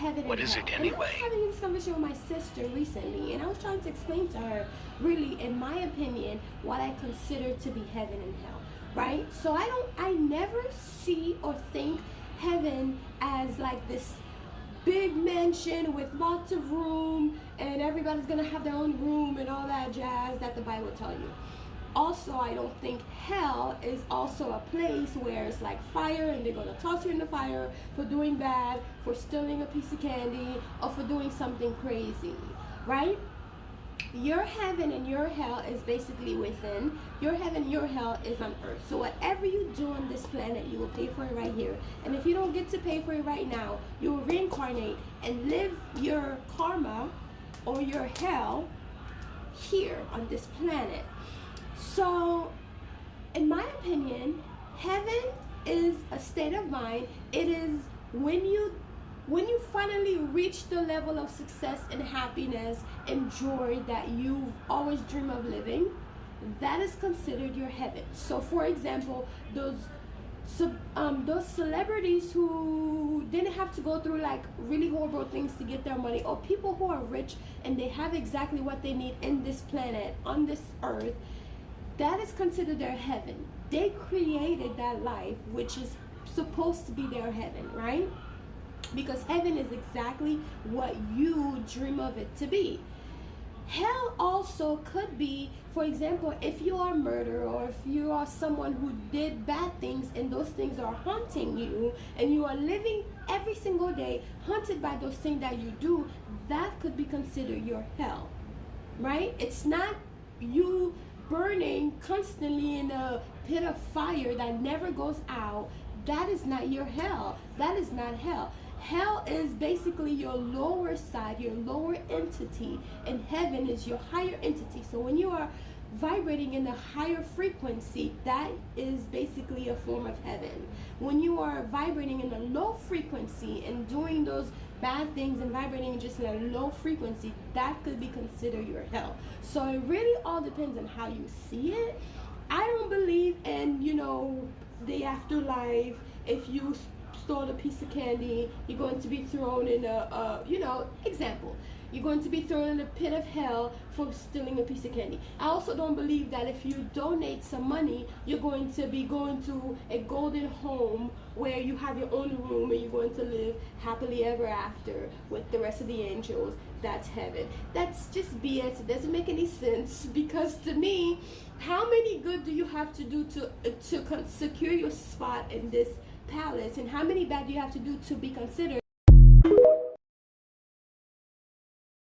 heaven What and is hell. it And I was anyway? having this conversation with my sister recently, and I was trying to explain to her, really, in my opinion, what I consider to be heaven and hell, right? So I never see or think heaven as like this big mansion with lots of room and everybody's gonna have their own room and all that jazz that the Bible tell you. Also, I don't think hell is also a place where it's like fire and they're gonna toss you in the fire for doing bad, for stealing a piece of candy, or for doing something crazy, right? Your heaven and your hell is basically within. Your heaven, your hell is on earth. So whatever you do on this planet, you will pay for it right here. And if you don't get to pay for it right now, you will reincarnate and live your karma or your hell here on this planet. So, in my opinion, heaven is a state of mind. It is when you finally reach the level of success and happiness and joy that you always dream of living, that is considered your heaven. So for example, those celebrities who didn't have to go through like really horrible things to get their money, or people who are rich and they have exactly what they need in this planet, on this earth, that is considered their heaven. They created that life, which is supposed to be their heaven, right? Because heaven is exactly what you dream of it to be. Hell also could be, for example, if you are a murderer or if you are someone who did bad things and those things are haunting you and you are living every single day haunted by those things that you do, that could be considered your hell, right? It's not you burning constantly in a pit of fire that never goes out. That is not your hell. That is not hell. Hell is basically your lower side, your lower entity, and heaven is your higher entity. So when you are vibrating in a higher frequency, that is basically a form of heaven. When you are vibrating in a low frequency and doing those bad things and vibrating just in a low frequency, that could be considered your hell. So it really all depends on how you see it. I don't believe in, the afterlife. If you stole a piece of candy, you're going to be thrown in example. You're going to be thrown in a pit of hell for stealing a piece of candy. I also don't believe that if you donate some money, you're going to be going to a golden home where you have your own room and you're going to live happily ever after with the rest of the angels. That's heaven. That's just BS. It doesn't make any sense, because to me, how many good do you have to do to secure your spot in this palace, and how many bad do you have to do to be considered